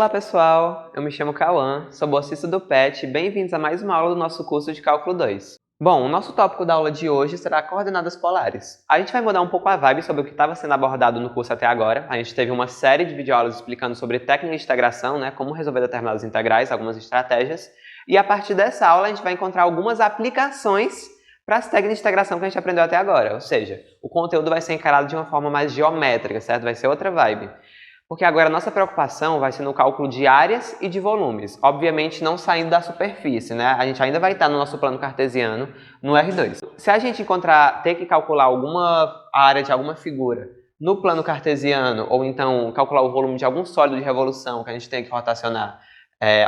Olá pessoal, eu me chamo Cauã, sou bolsista do PET e bem-vindos a mais uma aula do nosso curso de Cálculo 2. Bom, o nosso tópico da aula de hoje será coordenadas polares. A gente vai mudar um pouco a vibe sobre o que estava sendo abordado no curso até agora. A gente teve uma série de videoaulas explicando sobre técnica de integração, como resolver determinadas integrais, algumas estratégias. E a partir dessa aula a gente vai encontrar algumas aplicações para as técnicas de integração que a gente aprendeu até agora. Ou seja, o conteúdo vai ser encarado de uma forma mais geométrica, certo? Vai ser outra vibe. Porque agora a nossa preocupação vai ser no cálculo de áreas e de volumes. Obviamente não saindo da superfície, A gente ainda vai estar no nosso plano cartesiano, no R2. Se a gente ter que calcular alguma área de alguma figura no plano cartesiano, ou então calcular o volume de algum sólido de revolução que a gente tem que rotacionar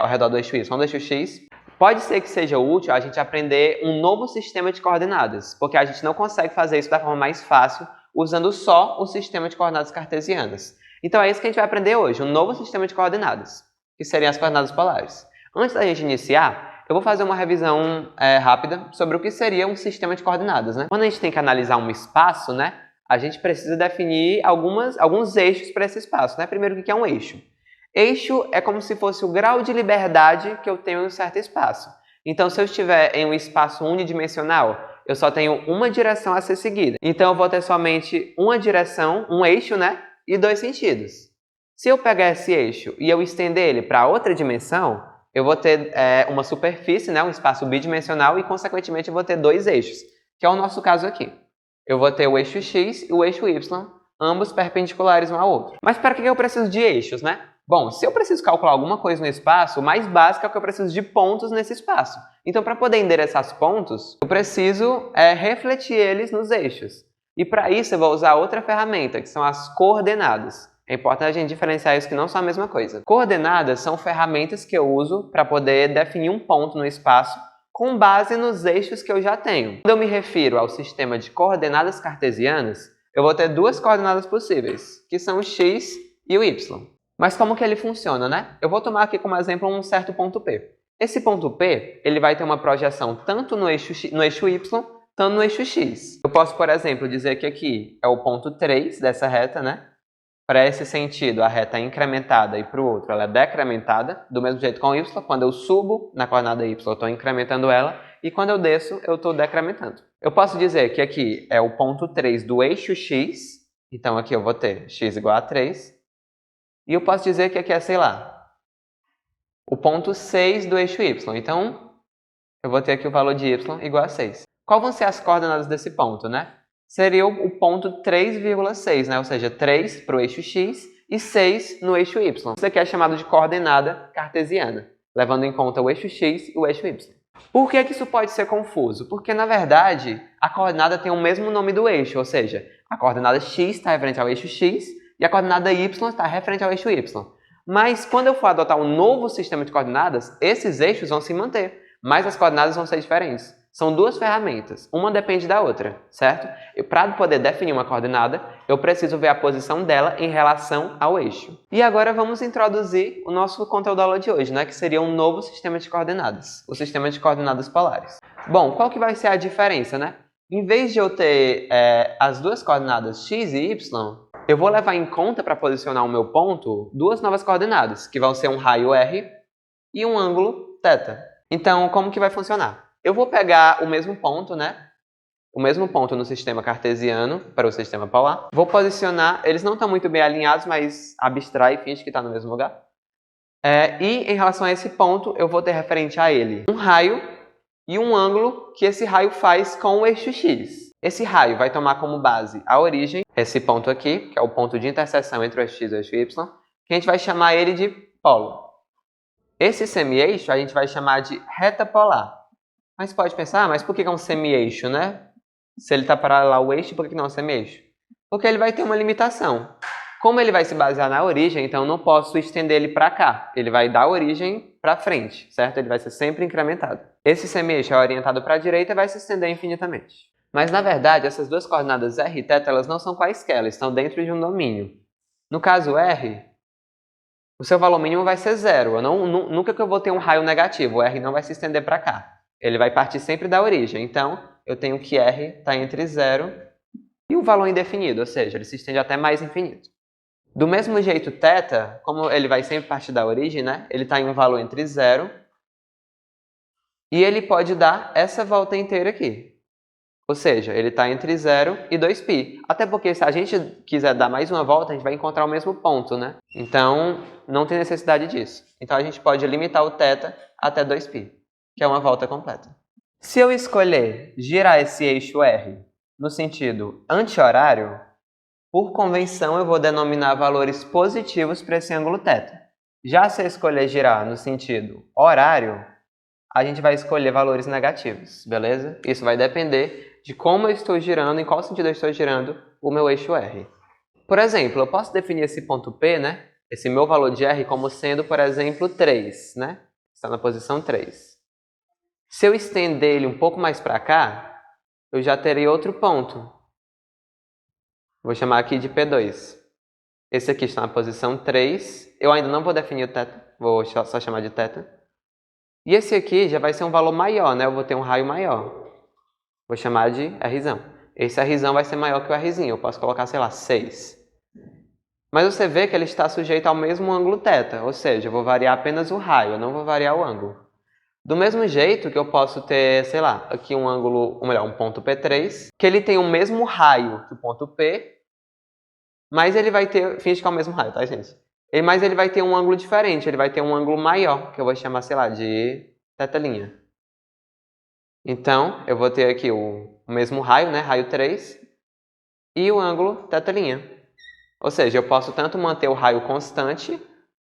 ao redor do eixo Y ou do eixo X, pode ser que seja útil a gente aprender um novo sistema de coordenadas, porque a gente não consegue fazer isso da forma mais fácil usando só o sistema de coordenadas cartesianas. Então é isso que a gente vai aprender hoje, um novo sistema de coordenadas, que seriam as coordenadas polares. Antes da gente iniciar, eu vou fazer uma revisão rápida sobre o que seria um sistema de coordenadas. Quando a gente tem que analisar um espaço, a gente precisa definir alguns eixos para esse espaço. Primeiro, o que é um eixo? Eixo é como se fosse o grau de liberdade que eu tenho em um certo espaço. Então, se eu estiver em um espaço unidimensional, eu só tenho uma direção a ser seguida. Então, eu vou ter somente uma direção, um eixo, e dois sentidos. Se eu pegar esse eixo e eu estender ele para outra dimensão, eu vou ter uma superfície, um espaço bidimensional e, consequentemente, eu vou ter dois eixos, que é o nosso caso aqui. Eu vou ter o eixo X e o eixo Y, ambos perpendiculares um ao outro. Mas para que eu preciso de eixos, Bom, se eu preciso calcular alguma coisa no espaço, o mais básico é que eu preciso de pontos nesse espaço. Então, para poder endereçar os pontos, eu preciso refletir eles nos eixos. E para isso eu vou usar outra ferramenta, que são as coordenadas. É importante a gente diferenciar isso que não são a mesma coisa. Coordenadas são ferramentas que eu uso para poder definir um ponto no espaço com base nos eixos que eu já tenho. Quando eu me refiro ao sistema de coordenadas cartesianas, eu vou ter duas coordenadas possíveis, que são o x e o y. Mas como que ele funciona, Eu vou tomar aqui como exemplo um certo ponto P. Esse ponto P ele vai ter uma projeção tanto no eixo y, tanto no eixo x. Eu posso, por exemplo, dizer que aqui é o ponto 3 dessa reta, Para esse sentido, a reta é incrementada e para o outro ela é decrementada. Do mesmo jeito com o y, quando eu subo na coordenada y, eu estou incrementando ela. E quando eu desço, eu estou decrementando. Eu posso dizer que aqui é o ponto 3 do eixo x. Então aqui eu vou ter x igual a 3. E eu posso dizer que aqui é, sei lá, o ponto 6 do eixo y. Então, eu vou ter aqui o valor de y igual a 6. Qual vão ser as coordenadas desse ponto, Seria o ponto 3,6, Ou seja, 3 para o eixo x e 6 no eixo y. Isso aqui é chamado de coordenada cartesiana, levando em conta o eixo x e o eixo y. Por que isso pode ser confuso? Porque, na verdade, a coordenada tem o mesmo nome do eixo, ou seja, a coordenada x está referente ao eixo x e a coordenada y está referente ao eixo y. Mas, quando eu for adotar um novo sistema de coordenadas, esses eixos vão se manter, mas as coordenadas vão ser diferentes. São duas ferramentas, uma depende da outra, certo? E para poder definir uma coordenada, eu preciso ver a posição dela em relação ao eixo. E agora vamos introduzir o nosso conteúdo da aula de hoje, que seria um novo sistema de coordenadas, o sistema de coordenadas polares. Bom, qual que vai ser a diferença, Em vez de eu ter as duas coordenadas x e y, eu vou levar em conta para posicionar o meu ponto duas novas coordenadas, que vão ser um raio r e um ângulo θ. Então, como que vai funcionar? Eu vou pegar o mesmo ponto, O mesmo ponto no sistema cartesiano para o sistema polar. Vou posicionar, eles não estão muito bem alinhados, mas abstrai e finge que está no mesmo lugar. E em relação a esse ponto, eu vou ter referente a ele um raio e um ângulo que esse raio faz com o eixo x. Esse raio vai tomar como base a origem, esse ponto aqui, que é o ponto de interseção entre o eixo x e o eixo y, que a gente vai chamar ele de polo. Esse semi-eixo a gente vai chamar de reta polar. Mas pode pensar, mas por que é um semi-eixo, Se ele está paralelo ao eixo, por que não é um semi-eixo? Porque ele vai ter uma limitação. Como ele vai se basear na origem, então eu não posso estender ele para cá. Ele vai dar origem para frente, certo? Ele vai ser sempre incrementado. Esse semi-eixo é orientado para a direita e vai se estender infinitamente. Mas, na verdade, essas duas coordenadas r e θ, elas não são quaisquer, elas estão dentro de um domínio. No caso r, o seu valor mínimo vai ser 0. Nunca que eu vou ter um raio negativo, o r não vai se estender para cá. Ele vai partir sempre da origem. Então, eu tenho que r está entre 0 e o valor indefinido, ou seja, ele se estende até mais infinito. Do mesmo jeito, θ, como ele vai sempre partir da origem, né? Ele está em um valor entre 0 e ele pode dar essa volta inteira aqui. Ou seja, ele está entre 0 e 2π. Até porque se a gente quiser dar mais uma volta, a gente vai encontrar o mesmo ponto, né? Então, não tem necessidade disso. Então, a gente pode limitar o θ até 2π, que é uma volta completa. Se eu escolher girar esse eixo R no sentido anti-horário, por convenção eu vou denominar valores positivos para esse ângulo θ. Já se eu escolher girar no sentido horário, a gente vai escolher valores negativos, beleza? Isso vai depender de como eu estou girando, em qual sentido eu estou girando o meu eixo R. Por exemplo, eu posso definir esse ponto P, né? Esse meu valor de R como sendo, por exemplo, 3, né? Está na posição 3. Se eu estender ele um pouco mais para cá, eu já terei outro ponto. Vou chamar aqui de P2. Esse aqui está na posição 3. Eu ainda não vou definir o θ, vou só chamar de θ. E esse aqui já vai ser um valor maior, né? Eu vou ter um raio maior. Vou chamar de Rzão. Esse Rzão vai ser maior que o Rzinho. Eu posso colocar, sei lá, 6. Mas você vê que ele está sujeito ao mesmo ângulo θ. Ou seja, eu vou variar apenas o raio, eu não vou variar o ângulo. Do mesmo jeito que eu posso ter, sei lá, aqui um ângulo, ou melhor, um ponto P3, que ele tem o mesmo raio que o ponto P, mas ele vai ter, finge que é o mesmo raio, tá, gente? Mas ele vai ter um ângulo diferente, ele vai ter um ângulo maior, que eu vou chamar, sei lá, de θ'. Então, eu vou ter aqui o mesmo raio, né, raio 3, e o ângulo θ'. Ou seja, eu posso tanto manter o raio constante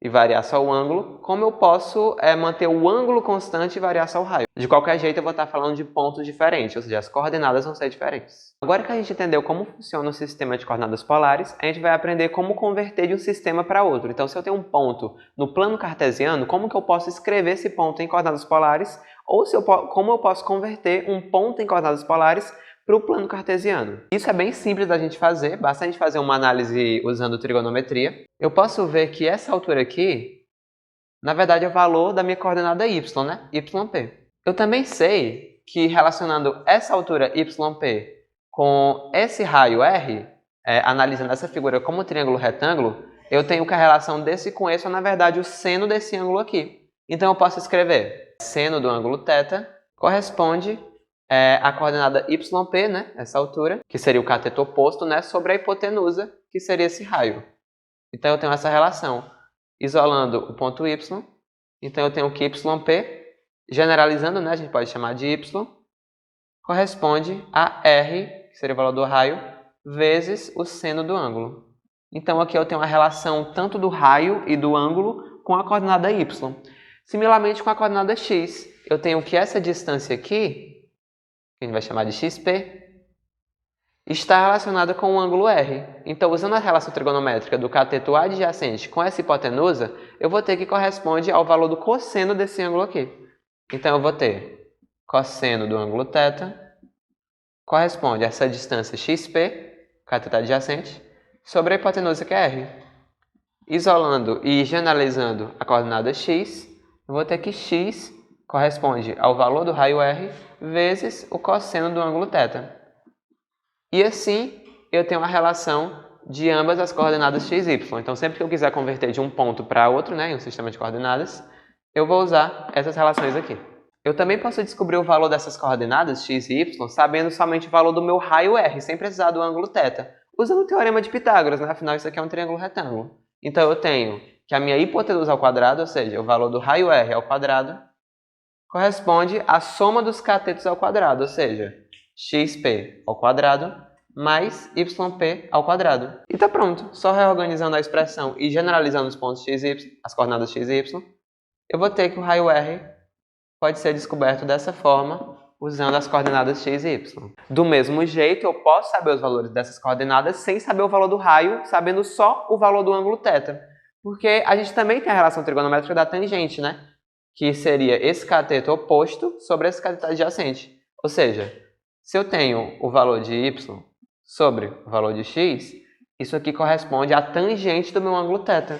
e variar só o ângulo, como eu posso manter o ângulo constante e variar só o raio. De qualquer jeito, eu vou estar falando de pontos diferentes, ou seja, as coordenadas vão ser diferentes. Agora que a gente entendeu como funciona o sistema de coordenadas polares, a gente vai aprender como converter de um sistema para outro. Então, se eu tenho um ponto no plano cartesiano, como que eu posso escrever esse ponto em coordenadas polares? Ou como eu posso converter um ponto em coordenadas polares para o plano cartesiano. Isso é bem simples da gente fazer, basta a gente fazer uma análise usando trigonometria. Eu posso ver que essa altura aqui, na verdade, é o valor da minha coordenada y, né? yp. Eu também sei que relacionando essa altura yp com esse raio r, analisando essa figura como triângulo retângulo, eu tenho que a relação desse com esse é, na verdade, o seno desse ângulo aqui. Então, eu posso escrever seno do ângulo θ corresponde a coordenada yp, né, essa altura, que seria o cateto oposto, né, sobre a hipotenusa, que seria esse raio. Então, eu tenho essa relação. Isolando o ponto y, então eu tenho que yp, generalizando, né, a gente pode chamar de y, corresponde a r, que seria o valor do raio, vezes o seno do ângulo. Então, aqui eu tenho a relação tanto do raio e do ângulo com a coordenada y. Similarmente com a coordenada x, eu tenho que essa distância aqui, que a gente vai chamar de xp, está relacionada com o ângulo R. Então, usando a relação trigonométrica do cateto adjacente com essa hipotenusa, eu vou ter que corresponde ao valor do cosseno desse ângulo aqui. Então, eu vou ter cosseno do ângulo θ, corresponde a essa distância xp, cateto adjacente, sobre a hipotenusa que é R. Isolando e generalizando a coordenada x, eu vou ter que x corresponde ao valor do raio R vezes o cosseno do ângulo θ. E assim, eu tenho a relação de ambas as coordenadas x e y. Então, sempre que eu quiser converter de um ponto para outro, né, em um sistema de coordenadas, eu vou usar essas relações aqui. Eu também posso descobrir o valor dessas coordenadas x e y sabendo somente o valor do meu raio R, sem precisar do ângulo θ, usando o teorema de Pitágoras, né? Afinal, isso aqui é um triângulo retângulo. Então, eu tenho que a minha hipotenusa ao quadrado, ou seja, o valor do raio R ao quadrado, corresponde à soma dos catetos ao quadrado, ou seja, xp ao quadrado mais yp ao quadrado. E tá pronto. Só reorganizando a expressão e generalizando os pontos x e y, as coordenadas x e y, eu vou ter que o raio R pode ser descoberto dessa forma, usando as coordenadas x e y. Do mesmo jeito, eu posso saber os valores dessas coordenadas sem saber o valor do raio, sabendo só o valor do ângulo θ. Porque a gente também tem a relação trigonométrica da tangente, né? Que seria esse cateto oposto sobre esse cateto adjacente. Ou seja, se eu tenho o valor de y sobre o valor de x, isso aqui corresponde à tangente do meu ângulo θ.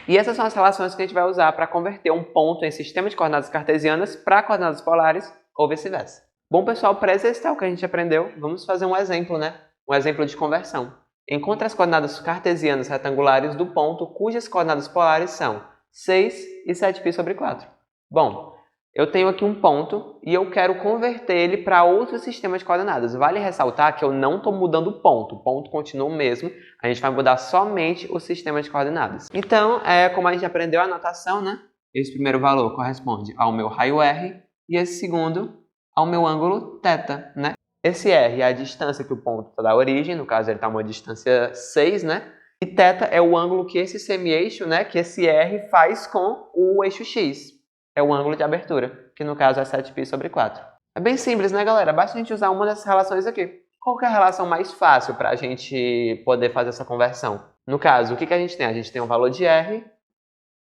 E essas são as relações que a gente vai usar para converter um ponto em sistema de coordenadas cartesianas para coordenadas polares ou vice-versa. Bom, pessoal, para exercitar o que a gente aprendeu, vamos fazer um exemplo, né? Um exemplo de conversão. Encontre as coordenadas cartesianas retangulares do ponto cujas coordenadas polares são 6 e 7π sobre 4. Bom, eu tenho aqui um ponto e eu quero converter ele para outro sistema de coordenadas. Vale ressaltar que eu não estou mudando o ponto continua o mesmo, a gente vai mudar somente o sistema de coordenadas. Então, como a gente aprendeu a notação, né? Esse primeiro valor corresponde ao meu raio R e esse segundo ao meu ângulo θ, né? Esse R é a distância que o ponto está da origem, no caso ele está a uma distância 6, né? E θ é o ângulo que esse semi-eixo, né, que esse R faz com o eixo X. É o ângulo de abertura, que no caso é 7π sobre 4. É bem simples, né, galera? Basta a gente usar uma dessas relações aqui. Qual que é a relação mais fácil para a gente poder fazer essa conversão? No caso, o que a gente tem? A gente tem um valor de R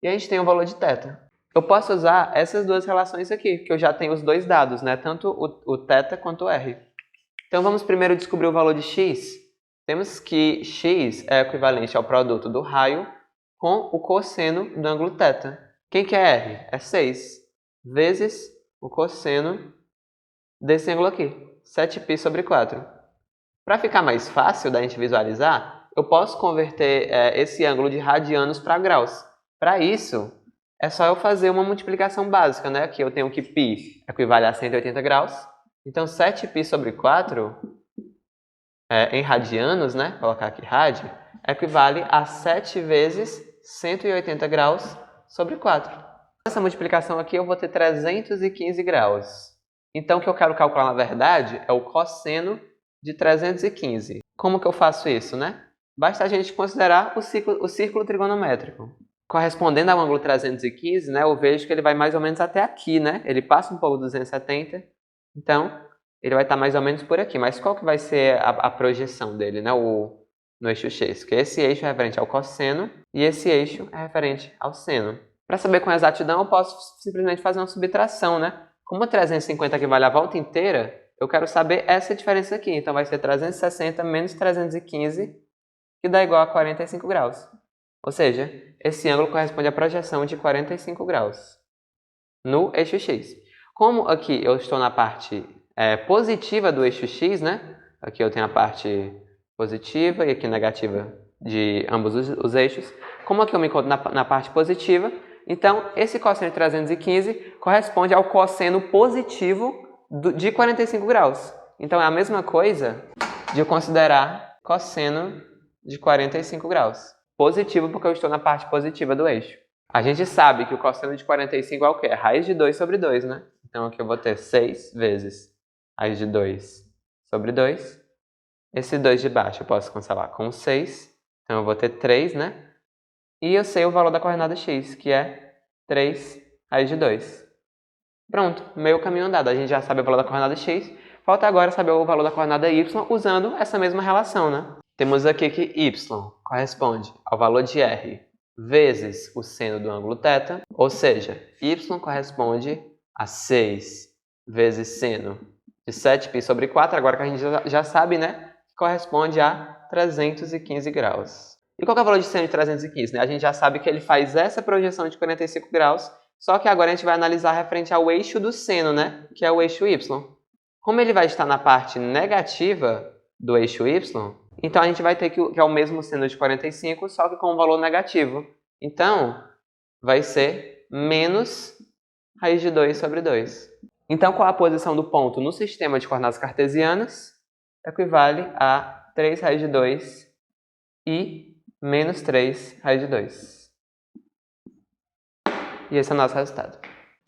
e a gente tem um valor de θ. Eu posso usar essas duas relações aqui, que eu já tenho os dois dados, né? Tanto o θ quanto o R. Então vamos primeiro descobrir o valor de x. Temos que x é equivalente ao produto do raio com o cosseno do ângulo θ. Quem que é R? É 6 vezes o cosseno desse ângulo aqui, 7π sobre 4. Para ficar mais fácil da gente visualizar, eu posso converter esse ângulo de radianos para graus. Para isso, é só eu fazer uma multiplicação básica, né? Aqui eu tenho que π equivale a 180 graus. Então, 7π sobre 4, em radianos, né? Vou colocar aqui rádio, equivale a 7 vezes 180 graus sobre 4. Nessa multiplicação aqui eu vou ter 315 graus. Então, o que eu quero calcular, na verdade, é o cosseno de 315. Como que eu faço isso, né? Basta a gente considerar o círculo trigonométrico. Correspondendo ao ângulo 315, né, eu vejo que ele vai mais ou menos até aqui, né? Ele passa um pouco dos 270, então ele vai estar mais ou menos por aqui. Mas qual que vai ser a projeção dele, né? No eixo X? Que esse eixo é referente ao cosseno e esse eixo é referente ao seno. Para saber com exatidão, eu posso simplesmente fazer uma subtração, né? Como 350 equivale à volta inteira, eu quero saber essa diferença aqui. Então vai ser 360 menos 315, que dá igual a 45 graus. Ou seja, esse ângulo corresponde à projeção de 45 graus no eixo X. Como aqui eu estou na parte positiva do eixo X, né? Aqui eu tenho a parte positiva e aqui negativa de ambos os eixos. Como aqui eu me encontro na parte positiva, então esse cosseno de 315 corresponde ao cosseno positivo de 45 graus. Então é a mesma coisa de eu considerar cosseno de 45 graus. Positivo porque eu estou na parte positiva do eixo. A gente sabe que o cosseno de 45 é o quê? É raiz de 2 sobre 2, né? Então aqui eu vou ter 6 vezes raiz de 2 sobre 2. Esse 2 de baixo eu posso cancelar com 6. Então eu vou ter 3, né? E eu sei o valor da coordenada x, que é 3 raiz de 2. Pronto, meio caminho andado. A gente já sabe o valor da coordenada x. Falta agora saber o valor da coordenada y usando essa mesma relação, né? Temos aqui que y corresponde ao valor de r vezes o seno do ângulo θ, ou seja, y corresponde a 6 vezes seno de 7π sobre 4, agora que a gente já sabe, né, corresponde a 315 graus. E qual que é o valor de seno de 315? Né? A gente já sabe que ele faz essa projeção de 45 graus, só que agora a gente vai analisar referente ao eixo do seno, né, que é o eixo y. Como ele vai estar na parte negativa do eixo y, então a gente vai ter que é o mesmo seno de 45, só que com um valor negativo. Então, vai ser menos raiz de 2 sobre 2. Então, qual a posição do ponto no sistema de coordenadas cartesianas? Equivale a 3 raiz de 2 e menos 3 raiz de 2. E esse é o nosso resultado.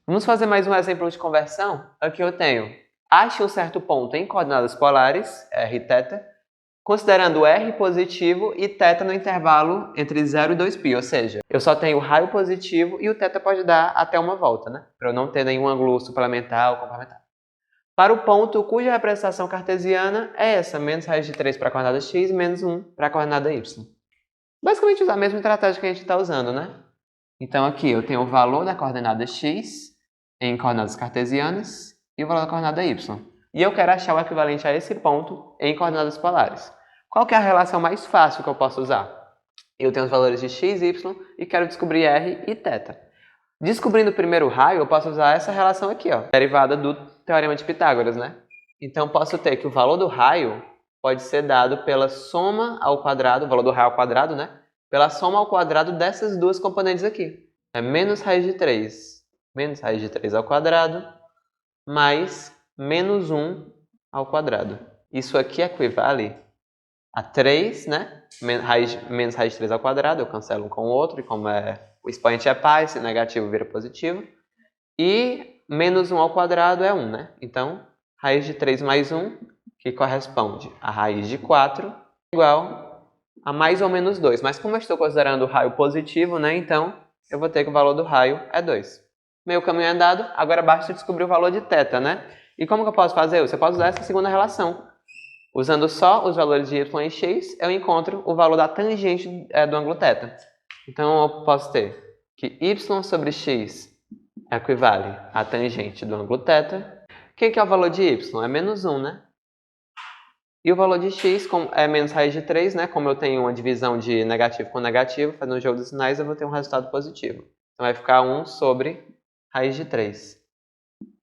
Vamos fazer mais um exemplo de conversão? Aqui eu tenho, ache um certo ponto em coordenadas polares, r e θ, considerando R positivo e θ no intervalo entre 0 e 2π, ou seja, eu só tenho o raio positivo e o θ pode dar até uma volta, né? Para eu não ter nenhum ângulo suplementar ou complementar. Para o ponto cuja representação cartesiana é essa, menos raiz de 3 para a coordenada x, menos 1 para a coordenada y. Basicamente usar a mesma estratégia que a gente está usando, né? Então aqui eu tenho o valor da coordenada x em coordenadas cartesianas e o valor da coordenada y. E eu quero achar o equivalente a esse ponto em coordenadas polares. Qual que é a relação mais fácil que eu posso usar? Eu tenho os valores de x, y e quero descobrir r e θ. Descobrindo o primeiro raio, eu posso usar essa relação aqui, ó, derivada do Teorema de Pitágoras, né? Então, posso ter que o valor do raio pode ser dado pela soma ao quadrado, o valor do raio ao quadrado, né? Pela soma ao quadrado dessas duas componentes aqui. É menos raiz de 3 ao quadrado, mais menos 1 ao quadrado. Isso aqui equivale a 3, né? Menos raiz de 3 ao quadrado, eu cancelo um com o outro, e como o expoente é par, esse negativo vira positivo. E menos 1 ao quadrado é 1, né? Então, raiz de 3 mais 1, que corresponde a raiz de 4, igual a mais ou menos 2. Mas como eu estou considerando o raio positivo, né? Então, eu vou ter que o valor do raio é 2. Meu caminho é dado, agora basta descobrir o valor de θ, né? E como que eu posso fazer? Você pode usar essa segunda relação. Usando só os valores de y e x, eu encontro o valor da tangente do ângulo θ. Então, eu posso ter que y sobre x equivale à tangente do ângulo θ. O que é o valor de y? É menos 1, né? E o valor de x é menos raiz de 3, né? Como eu tenho uma divisão de negativo com negativo, fazendo o jogo dos sinais, eu vou ter um resultado positivo. Então, vai ficar 1 sobre raiz de 3.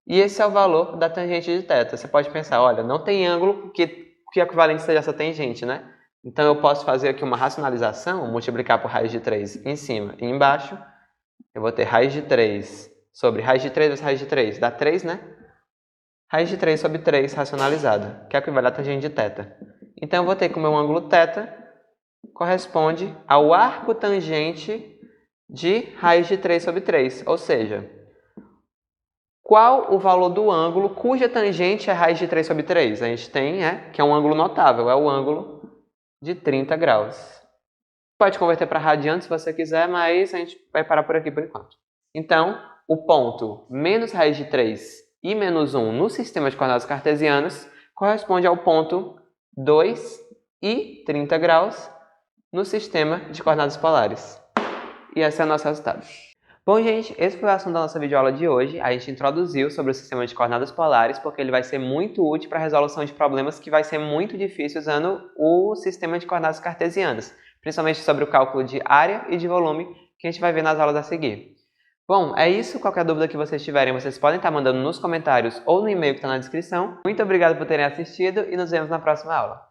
E esse é o valor da tangente de θ. Você pode pensar, olha, não tem ângulo que equivalente seja essa tangente, né? Então, eu posso fazer aqui uma racionalização, multiplicar por raiz de 3 em cima e embaixo. Eu vou ter raiz de 3 sobre raiz de 3 vezes raiz de 3, dá 3, né? Raiz de 3 sobre 3 racionalizada, que equivale à tangente de θ. Então, eu vou ter que o meu ângulo θ corresponde ao arco tangente de raiz de 3 sobre 3, ou seja, qual o valor do ângulo cuja tangente é raiz de 3 sobre 3? A gente tem, que é um ângulo notável, é o ângulo de 30 graus. Pode converter para radiano se você quiser, mas a gente vai parar por aqui por enquanto. Então, o ponto menos raiz de 3 e menos 1 no sistema de coordenadas cartesianas corresponde ao ponto 2 e 30 graus no sistema de coordenadas polares. E esse é o nosso resultado. Bom, gente, esse foi o assunto da nossa videoaula de hoje. A gente introduziu sobre o sistema de coordenadas polares porque ele vai ser muito útil para a resolução de problemas que vai ser muito difícil usando o sistema de coordenadas cartesianas, principalmente sobre o cálculo de área e de volume que a gente vai ver nas aulas a seguir. Bom, é isso. Qualquer dúvida que vocês tiverem, vocês podem estar mandando nos comentários ou no e-mail que está na descrição. Muito obrigado por terem assistido e nos vemos na próxima aula.